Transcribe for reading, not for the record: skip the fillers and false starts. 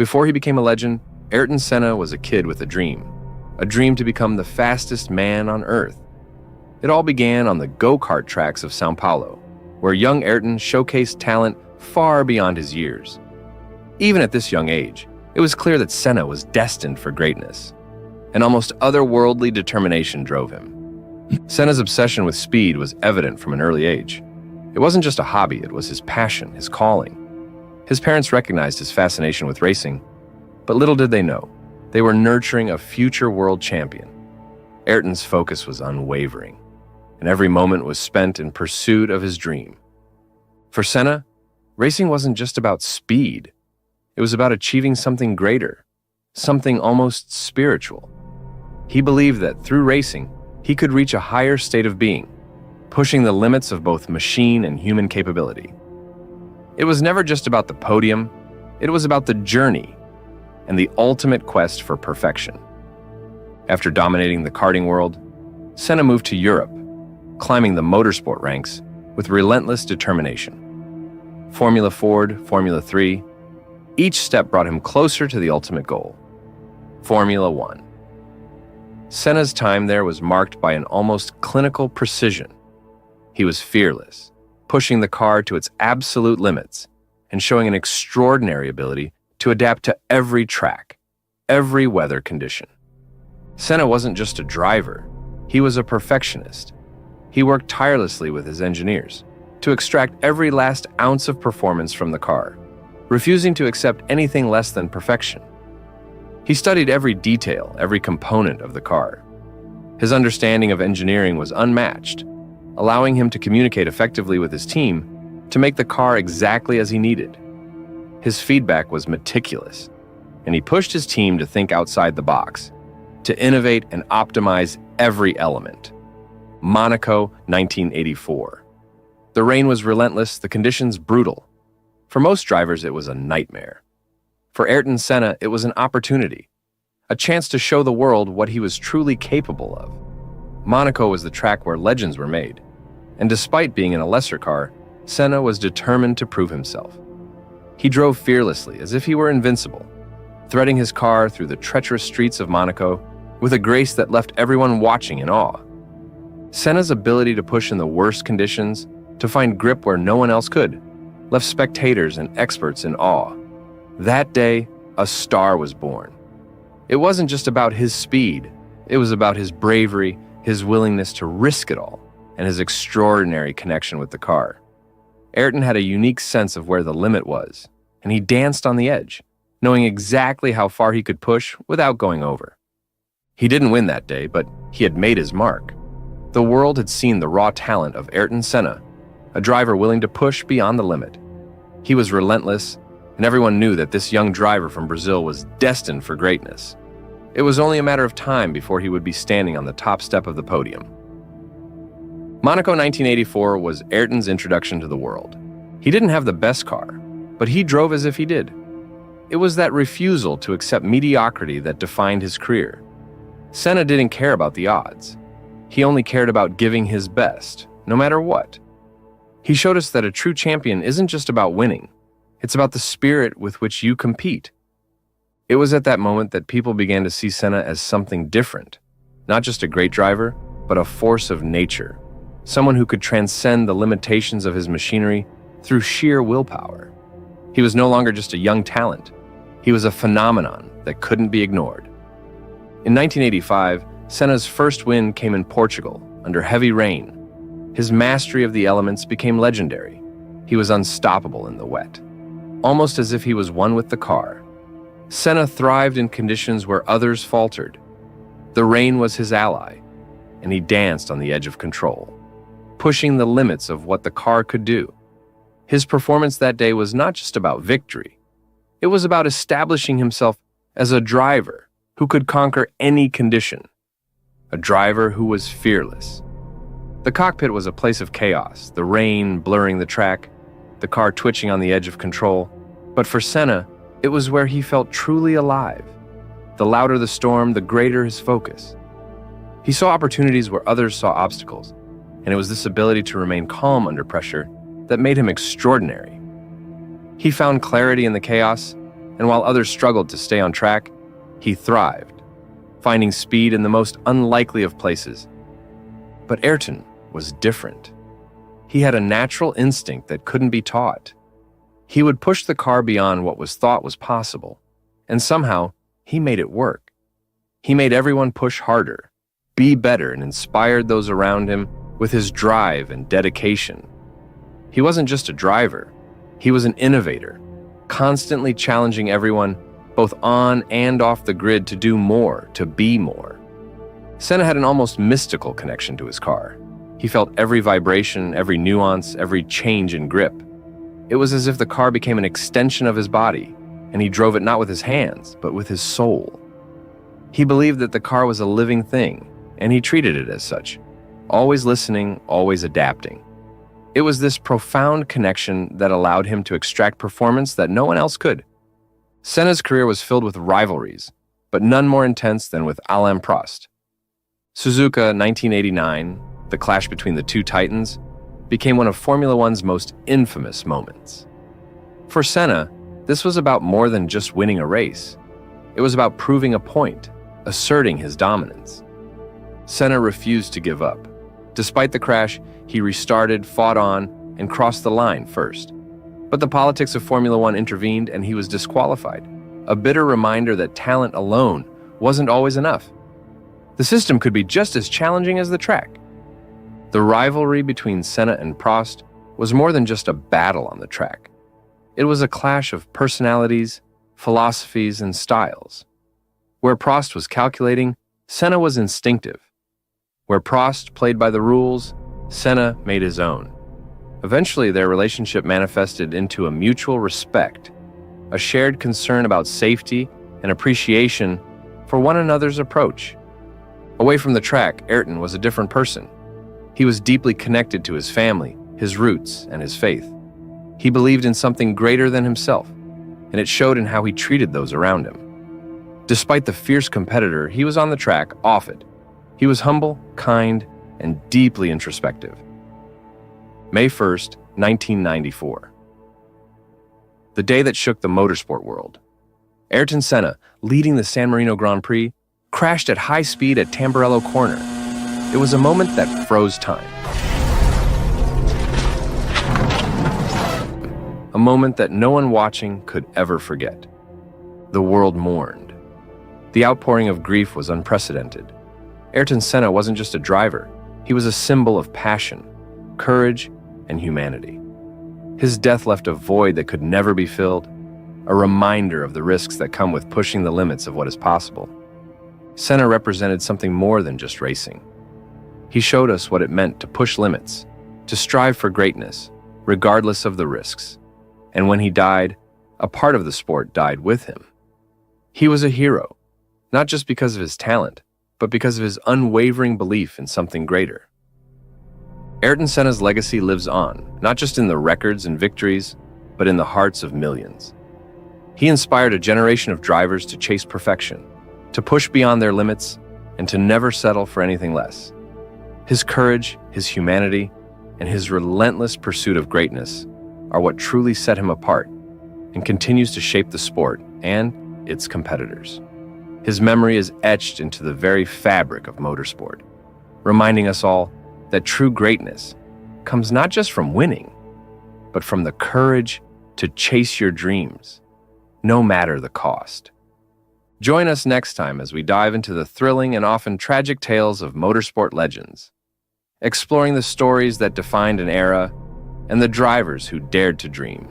Before he became a legend, Ayrton Senna was a kid with a dream to become the fastest man on Earth. It all began on the go-kart tracks of São Paulo, where young Ayrton showcased talent far beyond his years. Even at this young age, it was clear that Senna was destined for greatness. An almost otherworldly determination drove him. Senna's obsession with speed was evident from an early age. It wasn't just a hobby, it was his passion, his calling. His parents recognized his fascination with racing, but little did they know, they were nurturing a future world champion. Ayrton's focus was unwavering, and every moment was spent in pursuit of his dream. For Senna, racing wasn't just about speed. It was about achieving something greater, something almost spiritual. He believed that through racing, he could reach a higher state of being, pushing the limits of both machine and human capability. It was never just about the podium, it was about the journey and the ultimate quest for perfection. After dominating the karting world, Senna moved to Europe, climbing the motorsport ranks with relentless determination. Formula Ford, Formula 3, each step brought him closer to the ultimate goal, Formula 1. Senna's time there was marked by an almost clinical precision. He was fearless, pushing the car to its absolute limits and showing an extraordinary ability to adapt to every track, every weather condition. Senna wasn't just a driver, he was a perfectionist. He worked tirelessly with his engineers to extract every last ounce of performance from the car, refusing to accept anything less than perfection. He studied every detail, every component of the car. His understanding of engineering was unmatched, allowing him to communicate effectively with his team to make the car exactly as he needed. His feedback was meticulous, and he pushed his team to think outside the box, to innovate and optimize every element. Monaco, 1984. The rain was relentless, the conditions brutal. For most drivers, it was a nightmare. For Ayrton Senna, it was an opportunity, a chance to show the world what he was truly capable of. Monaco was the track where legends were made, and despite being in a lesser car, Senna was determined to prove himself. He drove fearlessly, as if he were invincible, threading his car through the treacherous streets of Monaco with a grace that left everyone watching in awe. Senna's ability to push in the worst conditions, to find grip where no one else could, left spectators and experts in awe. That day, a star was born. It wasn't just about his speed, it was about his bravery, his willingness to risk it all, and his extraordinary connection with the car. Ayrton had a unique sense of where the limit was, and he danced on the edge, knowing exactly how far he could push without going over. He didn't win that day, but he had made his mark. The world had seen the raw talent of Ayrton Senna, a driver willing to push beyond the limit. He was relentless, and everyone knew that this young driver from Brazil was destined for greatness. It was only a matter of time before he would be standing on the top step of the podium. Monaco 1984 was Ayrton's introduction to the world. He didn't have the best car, but he drove as if he did. It was that refusal to accept mediocrity that defined his career. Senna didn't care about the odds. He only cared about giving his best, no matter what. He showed us that a true champion isn't just about winning. It's about the spirit with which you compete. It was at that moment that people began to see Senna as something different, not just a great driver, but a force of nature, someone who could transcend the limitations of his machinery through sheer willpower. He was no longer just a young talent. He was a phenomenon that couldn't be ignored. In 1985, Senna's first win came in Portugal, under heavy rain. His mastery of the elements became legendary. He was unstoppable in the wet, almost as if he was one with the car. Senna thrived in conditions where others faltered. The rain was his ally, and he danced on the edge of control, pushing the limits of what the car could do. His performance that day was not just about victory. It was about establishing himself as a driver who could conquer any condition, a driver who was fearless. The cockpit was a place of chaos, the rain blurring the track, the car twitching on the edge of control. But for Senna, it was where he felt truly alive. The louder the storm, the greater his focus. He saw opportunities where others saw obstacles, and it was this ability to remain calm under pressure that made him extraordinary. He found clarity in the chaos And while others struggled to stay on track, he thrived, finding speed in the most unlikely of places. But Ayrton was different. He had a natural instinct that couldn't be taught. He would push the car beyond what was thought was possible, and somehow he made it work. He made everyone push harder, be better, and inspired those around him with his drive and dedication. He wasn't just a driver, he was an innovator, constantly challenging everyone, both on and off the grid, to do more, to be more. Senna had an almost mystical connection to his car. He felt every vibration, every nuance, every change in grip. It was as if the car became an extension of his body, and he drove it not with his hands, but with his soul. He believed that the car was a living thing, and he treated it as such, always listening, always adapting. It was this profound connection that allowed him to extract performance that no one else could. Senna's career was filled with rivalries, but none more intense than with Alain Prost. Suzuka 1989, the clash between the two titans, became one of Formula One's most infamous moments. For Senna, this was about more than just winning a race. It was about proving a point, asserting his dominance. Senna refused to give up. Despite the crash, he restarted, fought on, and crossed the line first. But the politics of Formula One intervened and he was disqualified, a bitter reminder that talent alone wasn't always enough. The system could be just as challenging as the track. The rivalry between Senna and Prost was more than just a battle on the track. It was a clash of personalities, philosophies, and styles. Where Prost was calculating, Senna was instinctive. Where Prost played by the rules, Senna made his own. Eventually, their relationship manifested into a mutual respect, a shared concern about safety and appreciation for one another's approach. Away from the track, Ayrton was a different person. He was deeply connected to his family, his roots, and his faith. He believed in something greater than himself, and it showed in how he treated those around him. Despite the fierce competitor he was on the track, off it, he was humble, kind, and deeply introspective. May 1st, 1994. The day that shook the motorsport world. Ayrton Senna, leading the San Marino Grand Prix, crashed at high speed at Tamburello Corner. It was a moment that froze time. A moment that no one watching could ever forget. The world mourned. The outpouring of grief was unprecedented. Ayrton Senna wasn't just a driver, he was a symbol of passion, courage, and humanity. His death left a void that could never be filled, a reminder of the risks that come with pushing the limits of what is possible. Senna represented something more than just racing. He showed us what it meant to push limits, to strive for greatness, regardless of the risks. And when he died, a part of the sport died with him. He was a hero, not just because of his talent, but because of his unwavering belief in something greater. Ayrton Senna's legacy lives on, not just in the records and victories, but in the hearts of millions. He inspired a generation of drivers to chase perfection, to push beyond their limits, and to never settle for anything less. His courage, his humanity, and his relentless pursuit of greatness are what truly set him apart and continues to shape the sport and its competitors. His memory is etched into the very fabric of motorsport, reminding us all that true greatness comes not just from winning, but from the courage to chase your dreams, no matter the cost. Join us next time as we dive into the thrilling and often tragic tales of motorsport legends, exploring the stories that defined an era and the drivers who dared to dream.